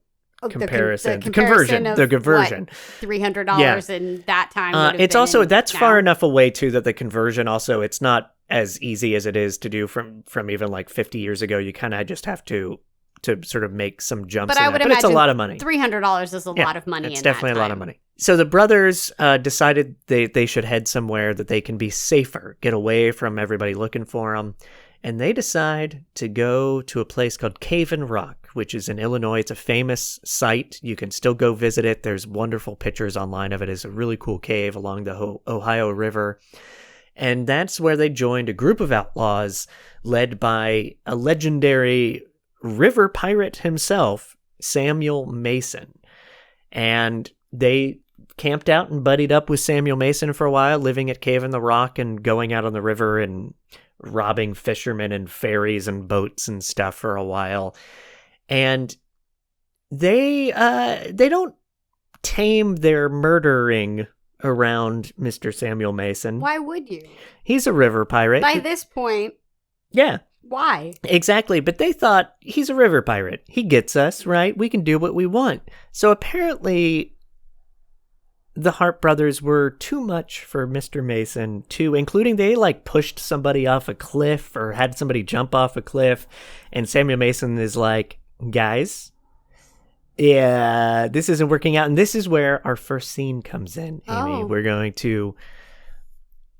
comparison. The conversion. $300 in that time. It's also that's now. Far enough away too that the conversion also it's not as easy as it is to do from even like 50 years ago. You kind of just have to to sort of make some jumps. But I would imagine it's a lot of money. $300 is a lot of money. It's in definitely that a lot of time. money. So the brothers decided they should head somewhere that they can be safer, get away from everybody looking for them. And they decide to go to a place called Cave and Rock, which is in Illinois. It's a famous site. You can still go visit it. There's wonderful pictures online of it. It's a really cool cave along the Ohio River. And that's where they joined a group of outlaws led by a legendary river pirate himself, Samuel Mason. And they camped out and buddied up with Samuel Mason for a while, living at Cave in the Rock and going out on the river and robbing fishermen and ferries and boats and stuff for a while. And they don't tame their murdering around Mr. Samuel Mason. Why would you? He's a river pirate. By this point, yeah. why? Exactly, but they thought, he's a river pirate. He gets us, right? We can do what we want. So apparently the Harpe brothers were too much for Mr. Mason, including they pushed somebody off a cliff or had somebody jump off a cliff. And Samuel Mason is like, guys, yeah, this isn't working out. And this is where our first scene comes in, Amy. Oh. We're going to...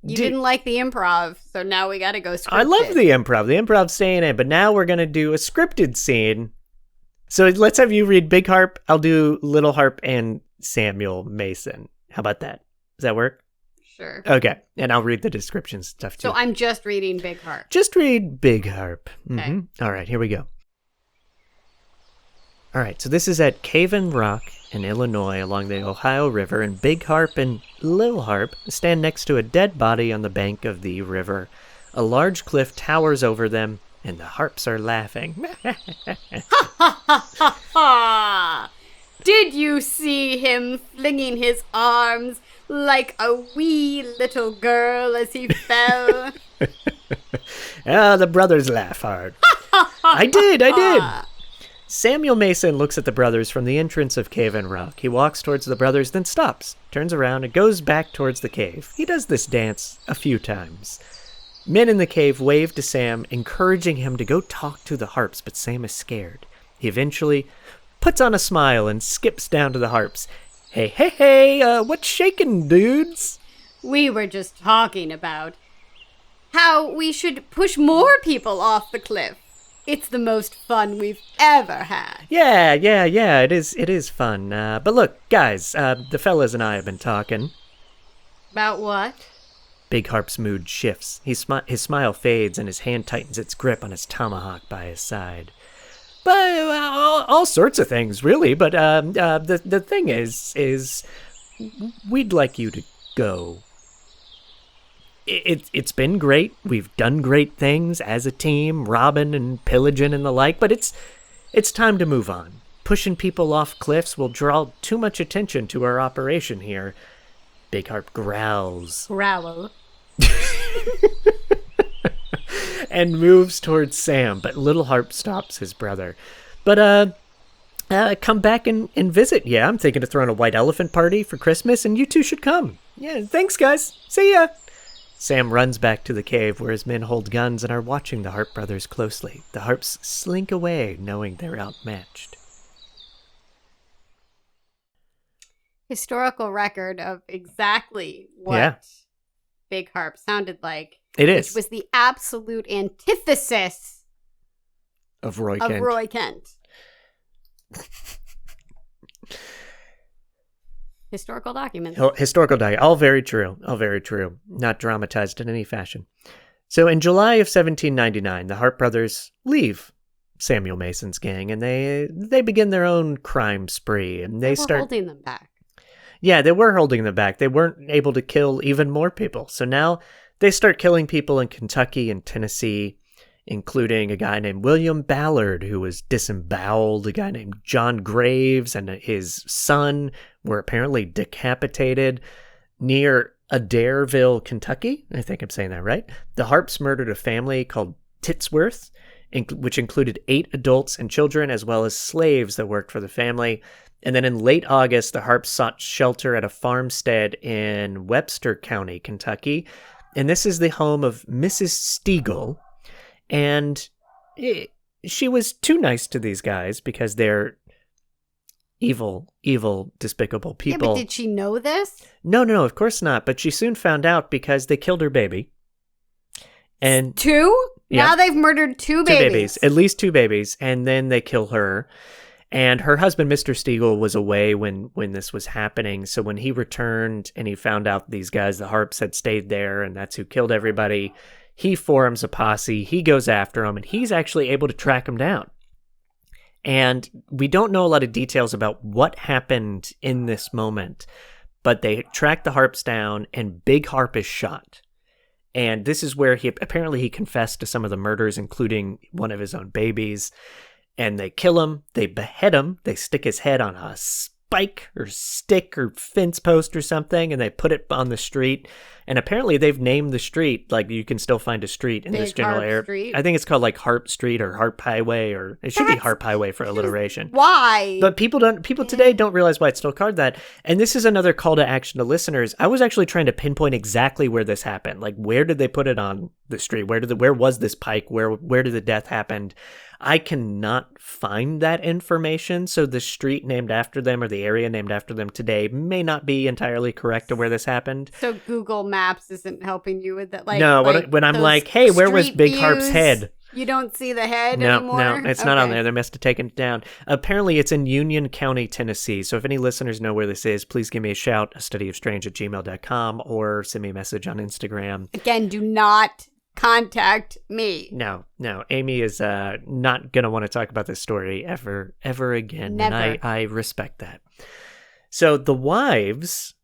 You didn't like the improv, so now we got to go scripted. I love the improv. The improv's staying in, but now we're going to do a scripted scene. So let's have you read Big Harpe. I'll do Little Harpe and Samuel Mason. How about that? Does that work? Sure. Okay. And I'll read the description stuff too. So I'm just reading Big Harpe. Just read Big Harpe. Okay. All right, here we go. All right, so this is at Cave and Rock in Illinois along the Ohio River, and Big Harpe and Little Harpe stand next to a dead body on the bank of the river. A large cliff towers over them, and the Harpes are laughing. Did you see him flinging his arms like a wee little girl as he fell? The brothers laugh hard. I did. Samuel Mason looks at the brothers from the entrance of Cave and Rock. He walks towards the brothers, then stops, turns around, and goes back towards the cave. He does this dance a few times. Men in the cave wave to Sam, encouraging him to go talk to the Harpes, but Sam is scared. He eventually puts on a smile and skips down to the Harpes. Hey, what's shaking, dudes? We were just talking about how we should push more people off the cliff. It's the most fun we've ever had. Yeah, it is fun. But look, guys, the fellas and I have been talking. About what? Big Harpe's mood shifts. His smile fades and his hand tightens its grip on his tomahawk by his side. But all sorts of things, really. But the thing is we'd like you to go. It's been great. We've done great things as a team, robbing and pillaging and the like, but it's time to move on. Pushing people off cliffs will draw too much attention to our operation here. Big Harpe growls. Growl. And moves towards Sam, but Little Harpe stops his brother. But come back and visit. Yeah, I'm thinking of throwing a white elephant party for Christmas, and you two should come. Yeah, thanks, guys. See ya. Sam runs back to the cave where his men hold guns and are watching the Harpe brothers closely. The Harpes slink away, knowing they're outmatched. Historical record of exactly what Big Harpe sounded like. It is. Which was the absolute antithesis of Roy Kent. Historical documents. Historical document. All very true. Not dramatized in any fashion. So in July of 1799, the Harpe brothers leave Samuel Mason's gang, and they begin their own crime spree. And they start holding them back. Yeah, they were holding them back. They weren't able to kill even more people. So now they start killing people in Kentucky and Tennessee, including a guy named William Ballard, who was disemboweled, a guy named John Graves, and his son were apparently decapitated near Adairville, Kentucky. I think I'm saying that right. The Harpes murdered a family called Titsworth, which included 8 adults and children, as well as slaves that worked for the family. And then in late August, the Harpes sought shelter at a farmstead in Webster County, Kentucky. And this is the home of Mrs. Stiegel. And she was too nice to these guys because they're evil, despicable people. Yeah, but did she know this? No, of course not. But she soon found out because they killed her baby. And 2? Yeah. Now they've murdered 2 babies. At least 2 babies. And then they kill her. And her husband, Mr. Stiegel, was away when this was happening. So when he returned and he found out these guys, the Harpes, had stayed there and that's who killed everybody, he forms a posse. He goes after them and he's actually able to track them down. And we don't know a lot of details about what happened in this moment, but they track the Harpes down and Big Harpe is shot. And this is where he confessed to some of the murders, including one of his own babies. And they kill him, they behead him, they stick his head on a spike or stick or fence post or something, and they put it on the street. And apparently they've named the street, like you can still find a street in Big this general Harpe area. Street? I think it's called like Harpe Street or Harpe Highway, or it should be Harpe Highway for alliteration. Why? But people today don't realize why it's still called that. And this is another call to action to listeners. I was actually trying to pinpoint exactly where this happened. Like, where did they put it on the street? Where was this pike? Where did the death happen? I cannot find that information, so the street named after them or the area named after them today may not be entirely correct to where this happened. So Google Maps isn't helping you with that? When I'm like, hey, where was Big Harpe's head? You don't see the head No, anymore? No, it's not on there. They must have taken it down. Apparently, it's in Union County, Tennessee. So if any listeners know where this is, please give me a shout, astudyofstrange@gmail.com, or send me a message on Instagram. Again, do not contact me. No. Amy is not going to want to talk about this story ever again. Never. And I respect that. So the wives,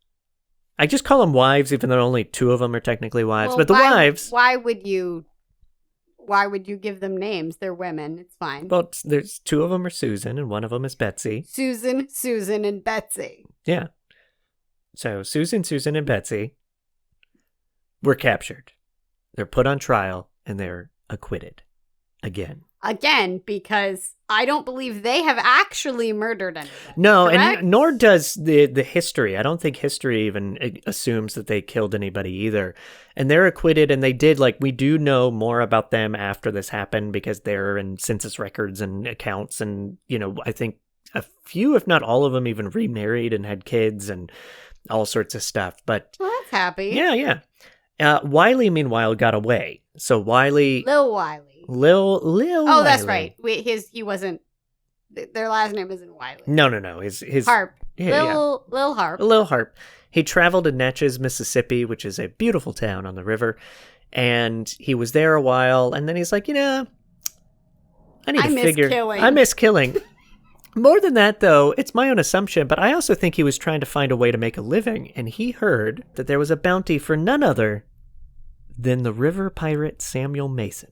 I just call them wives, even though only 2 of them are technically wives. Well, but the wives... Why would you give them names? They're women. It's fine. Well, there's 2 of them are Susan, and 1 of them is Betsy. Susan, and Betsy. Yeah. So Susan, and Betsy were captured. They're put on trial, and they're acquitted. Again, because I don't believe they have actually murdered anyone. No, correct? And nor does the history. I don't think history even assumes that they killed anybody either. And they're acquitted, and they did, we do know more about them after this happened because they're in census records and accounts, and, I think a few, if not all of them, even remarried and had kids and all sorts of stuff. But Well, that's happy. Yeah. Wiley, meanwhile, got away. So Wiley... Lil Wiley. Lil Oh, that's Wiley. right. He wasn't... Their last name isn't Wiley. No. His Harpe. Yeah, Lil Harpe. Lil Harpe. He traveled to Natchez, Mississippi, which is a beautiful town on the river. And he was there a while. And then he's like, I miss killing. More than that, though, it's my own assumption, but I also think he was trying to find a way to make a living, and he heard that there was a bounty for none other than the river pirate Samuel Mason.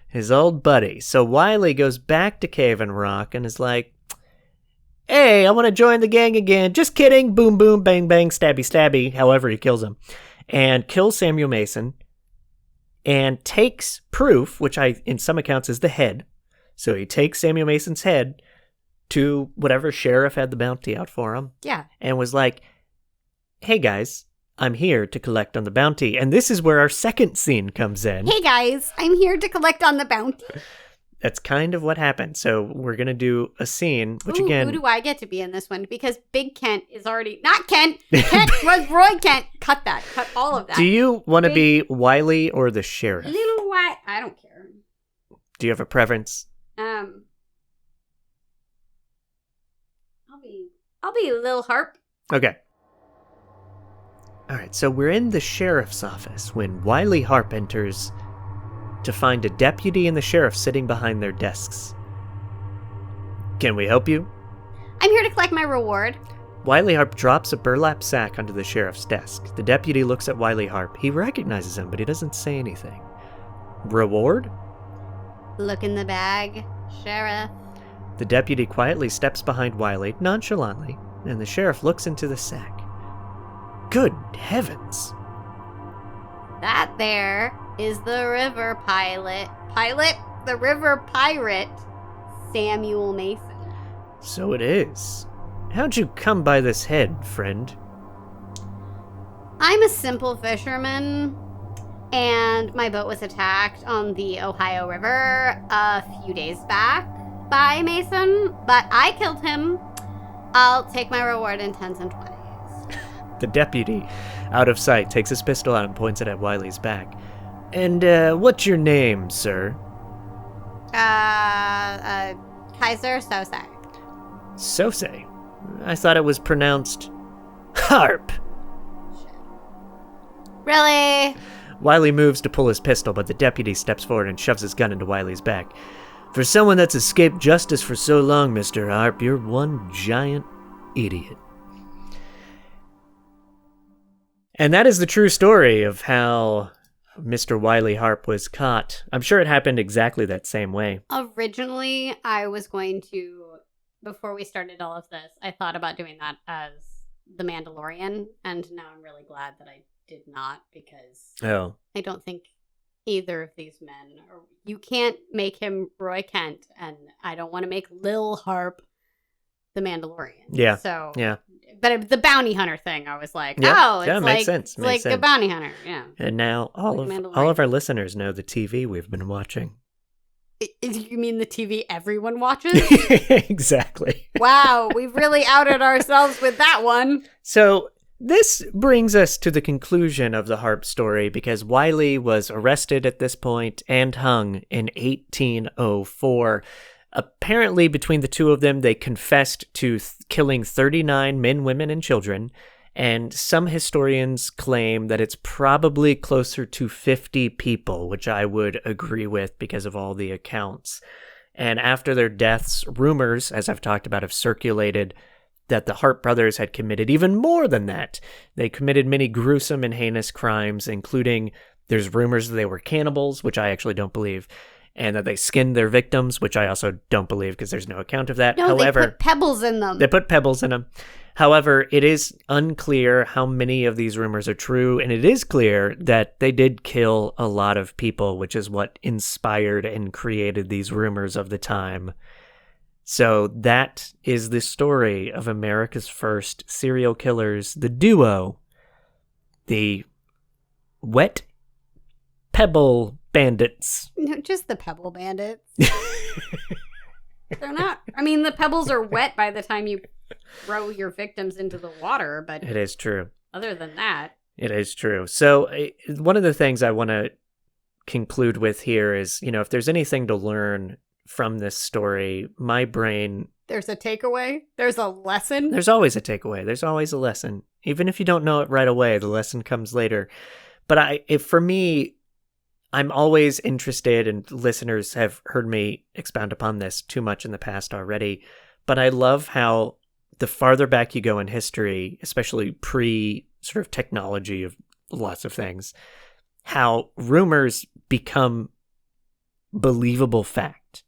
His old buddy. So Wiley goes back to Cave and Rock and is like, hey, I want to join the gang again. Just kidding. Boom, boom, bang, bang, stabby, stabby. However, he kills him. And kills Samuel Mason. And takes proof, which in some accounts is the head. So he takes Samuel Mason's head to whatever sheriff had the bounty out for him. Yeah. And was like, hey guys, I'm here to collect on the bounty. And this is where our second scene comes in. Hey guys, I'm here to collect on the bounty. That's kind of what happened. So we're going to do a scene, which again... Who do I get to be in this one? Because Big Kent is already... Not Kent! Kent was Roy Kent. Cut that. Cut all of that. Do you want to be Wiley or the sheriff? Little White... I don't care. Do you have a preference? I'll be Lil Harpe. Okay. All right, so we're in the sheriff's office when Wiley Harpe enters to find a deputy and the sheriff sitting behind their desks. Can we help you? I'm here to collect my reward. Wiley Harpe drops a burlap sack onto the sheriff's desk. The deputy looks at Wiley Harpe. He recognizes him, but he doesn't say anything. Reward? Look in the bag, Sheriff. The deputy quietly steps behind Wiley, nonchalantly, and the sheriff looks into the sack. Good heavens! That there is the river the river pirate, Samuel Mason. So it is. How'd you come by this head, friend? I'm a simple fisherman. And my boat was attacked on the Ohio River a few days back by Mason, but I killed him. I'll take my reward in 10s and 20s. The deputy, out of sight, takes his pistol out and points it at Wiley's back. And, what's your name, sir? Kaiser Sose. Sose? I thought it was pronounced Harpe. Really? Wiley moves to pull his pistol, but the deputy steps forward and shoves his gun into Wiley's back. For someone that's escaped justice for so long, Mr. Harpe, you're one giant idiot. And that is the true story of how Mr. Wiley Harpe was caught. I'm sure it happened exactly that same way. Originally, I was going to, before we started all of this, I thought about doing that as The Mandalorian, and now I'm really glad that I did not, because I don't think either of these men, or you can't make him Roy Kent, and I don't want to make Lil Harpe the Mandalorian. Yeah. So, yeah. But the bounty hunter thing, I was like, yep. oh, it's yeah, like, makes sense. it's makes like sense. a bounty hunter. Yeah. And now all of our listeners know the TV we've been watching. You mean the TV everyone watches? Exactly. Wow, we've really outed ourselves with that one. So this brings us to the conclusion of the Harpe story, because Wiley was arrested at this point and hung in 1804. Apparently, between the two of them, they confessed to killing 39 men, women, and children. And some historians claim that it's probably closer to 50 people, which I would agree with because of all the accounts. And after their deaths, rumors, as I've talked about, have circulated that the Harpe brothers had committed even more than that. They committed many gruesome and heinous crimes, including there's rumors that they were cannibals, which I actually don't believe, and that they skinned their victims, which I also don't believe because there's no account of that. No, However, they put pebbles in them. They put pebbles in them. However, it is unclear how many of these rumors are true, and it is clear that they did kill a lot of people, which is what inspired and created these rumors of the time. So that is the story of America's first serial killers, the duo, the Wet Pebble Bandits. No, just the Pebble Bandits. They're not. I mean, the pebbles are wet by the time you throw your victims into the water, but It is true. other than that, It is true. So one of the things I want to conclude with here is, if there's anything to learn from this story, my brain... there's a takeaway. There's a lesson. There's always a takeaway. There's always a lesson. Even if you don't know it right away, the lesson comes later. But for me, I'm always interested, and listeners have heard me expound upon this too much in the past already, but I love how the farther back you go in history, especially pre-sort of technology of lots of things, how rumors become believable fact,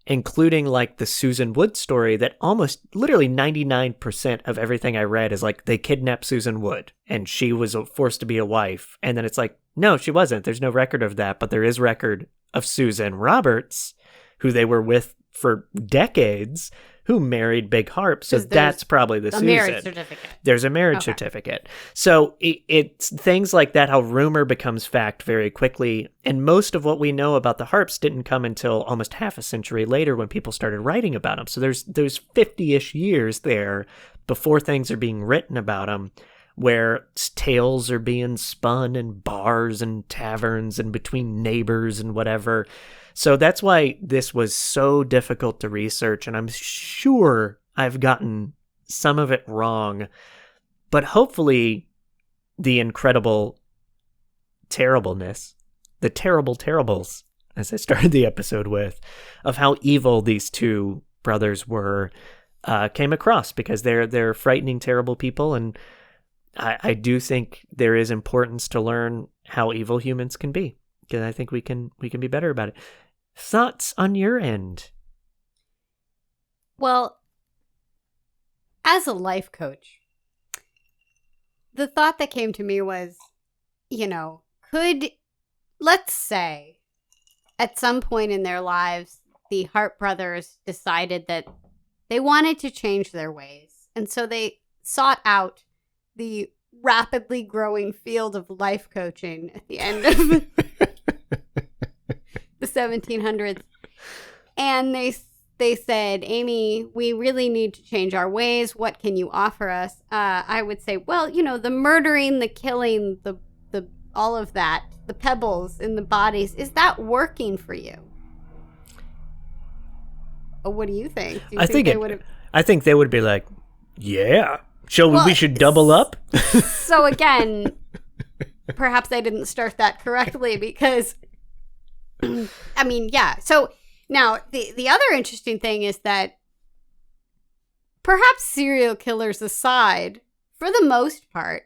including like the Susan Wood story that almost literally 99% of everything I read is like they kidnapped Susan Wood and she was forced to be a wife. And then it's like, no, she wasn't. There's no record of that, but there is record of Susan Roberts, who they were with for decades, who married Big Harpe. So that's probably the Susan. Marriage certificate. There's a marriage certificate. So it's things like that, how rumor becomes fact very quickly. And most of what we know about the Harpes didn't come until almost half a century later when people started writing about them. So there's 50-ish years there before things are being written about them, where tales are being spun in bars and taverns and between neighbors and whatever. So that's why this was so difficult to research, and I'm sure I've gotten some of it wrong, but hopefully the incredible terribleness, the terrible terribles, as I started the episode with, of how evil these two brothers were, came across, because they're frightening, terrible people, and I do think there is importance to learn how evil humans can be, because I think we can be better about it. Thoughts on your end? Well, as a life coach, the thought that came to me was, let's say at some point in their lives, the Harpe brothers decided that they wanted to change their ways. And so they sought out the rapidly growing field of life coaching at the end of the 1700s. And they said, Amy, we really need to change our ways. What can you offer us? I would say, well, the murdering, the killing, the all of that, the pebbles in the bodies, is that working for you? What do you think? Do you think they would have? I think they would be like, yeah. We should double up? So again, perhaps I didn't start that correctly because, I mean, yeah. So now the other interesting thing is that perhaps serial killers aside, for the most part,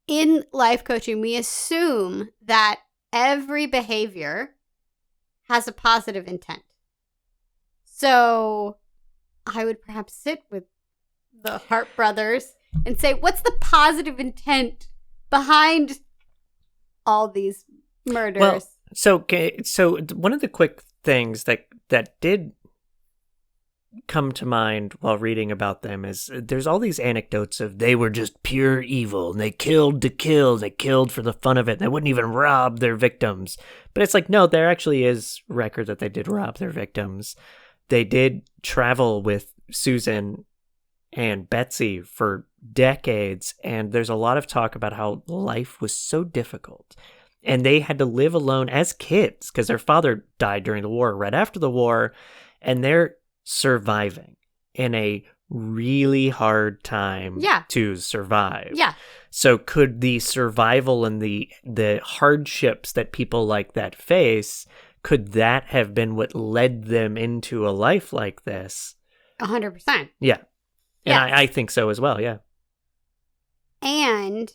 in life coaching, we assume that every behavior has a positive intent. So I would perhaps sit with the Harpe Brothers and say, what's the positive intent behind all these murders? Well, so one of the quick things that did come to mind while reading about them is there's all these anecdotes of they were just pure evil and they killed to kill, they killed for the fun of it, and they wouldn't even rob their victims. But it's like, no, there actually is record that they did rob their victims. They did travel with Susan and Betsy for decades, and there's a lot of talk about how life was so difficult. And they had to live alone as kids because their father died during the war, right after the war, and they're surviving in a really hard time to survive. Yeah. So could the survival and the hardships that people like that face, could that have been what led them into a life like this? 100%. Yeah. And Yes. I think so as well, yeah. And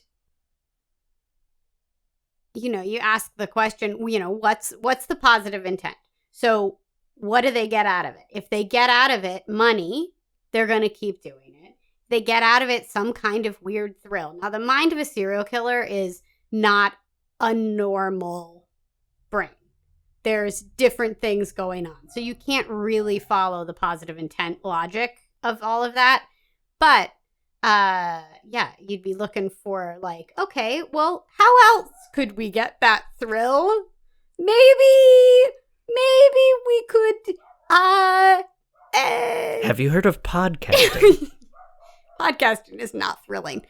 you ask the question, what's the positive intent? So what do they get out of it? If they get out of it money, they're going to keep doing it. They get out of it some kind of weird thrill. Now, the mind of a serial killer is not a normal brain. There's different things going on. So you can't really follow the positive intent logic of all of that. But you'd be looking for like, okay, well, how else could we get that thrill? Maybe we could Have you heard of podcasting? Podcasting is not thrilling.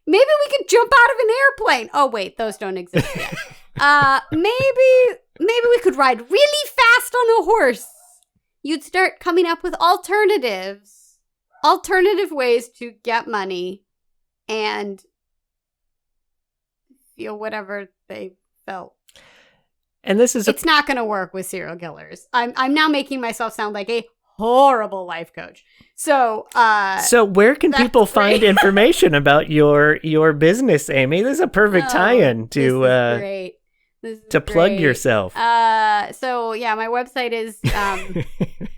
Maybe we could jump out of an airplane. Oh wait, those don't exist yet. Maybe we could ride really fast on a horse. You'd start coming up with alternative ways to get money and feel whatever they felt. And this is it's not going to work with serial killers. I'm now making myself sound like a horrible life coach. So where can people find information about your business, Amy? This is a perfect tie-in to great. to plug yourself. My website is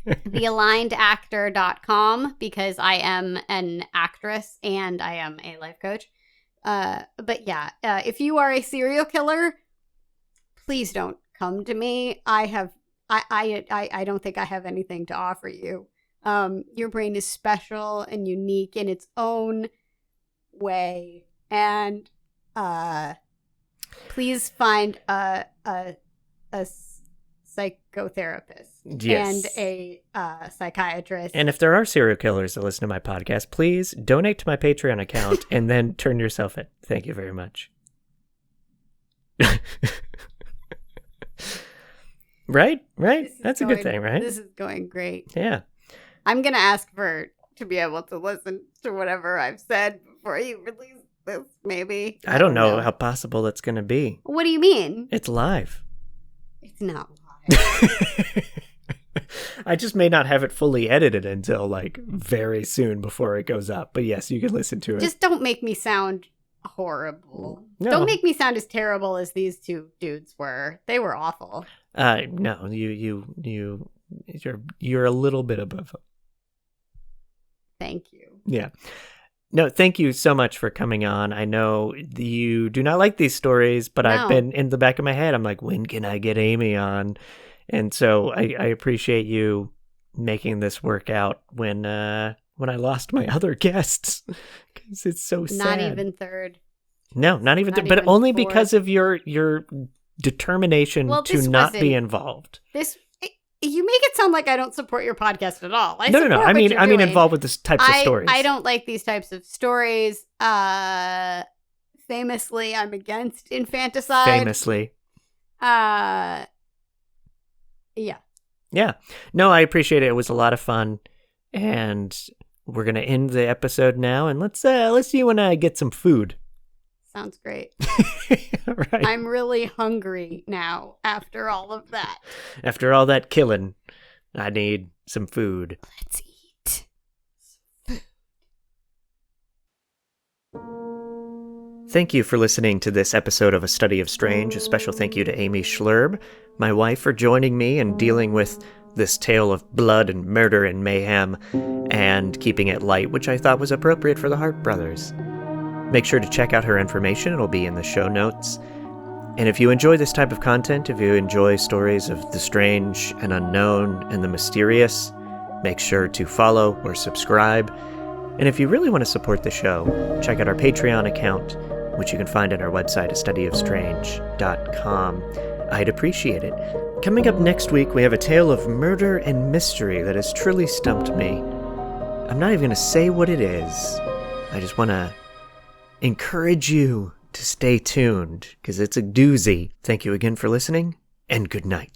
thealignedactor.com because I am an actress and I am a life coach. If you are a serial killer, please don't come to me. I don't think I have anything to offer you. Your brain is special and unique in its own way, and please find a psychotherapist and a psychiatrist. And if there are serial killers that listen to my podcast, please donate to my Patreon account and then turn yourself in. Thank you very much. Right? That's a good thing, right? This is going great. Yeah. I'm going to ask to be able to listen to whatever I've said before you release this, maybe. I don't know how possible that's going to be. What do you mean? It's live. It's not live. I just may not have it fully edited until like very soon before it goes up. But yes, you can listen to it. Just don't make me sound horrible. No. Don't make me sound as terrible as these two dudes were. They were awful. No, you're a little bit above. Thank you. Yeah. No, thank you so much for coming on. I know you do not like these stories, but I've been in the back of my head. I'm like, when can I get Amy on? And so I appreciate you making this work out when when I lost my other guests because it's so sad. Not even third. No, not even Not but even only fourth. because of your determination to not be involved. You make it sound like I don't support your podcast at all. No. I mean involved with this types of stories. I don't like these types of stories. Famously, I'm against infanticide. Famously. Yeah. Yeah. No, I appreciate it. It was a lot of fun. And we're going to end the episode now, and let's you and I get some food. Sounds great. Right. I'm really hungry now after all of that. After all that killing, I need some food. Let's eat. Thank you for listening to this episode of A Study of Strange. A special thank you to Amy Schlurb, my wife, for joining me and dealing with this tale of blood and murder and mayhem and keeping it light, which I thought was appropriate for the Harpe Brothers. Make sure to check out her information. It'll be in the show notes. And if you enjoy this type of content, if you enjoy stories of the strange and unknown and the mysterious, make sure to follow or subscribe. And if you really want to support the show, check out our Patreon account, which you can find on our website, astudyofstrange.com. I'd appreciate it. Coming up next week, we have a tale of murder and mystery that has truly stumped me. I'm not even going to say what it is. I just want to encourage you to stay tuned, because it's a doozy. Thank you again for listening, and good night.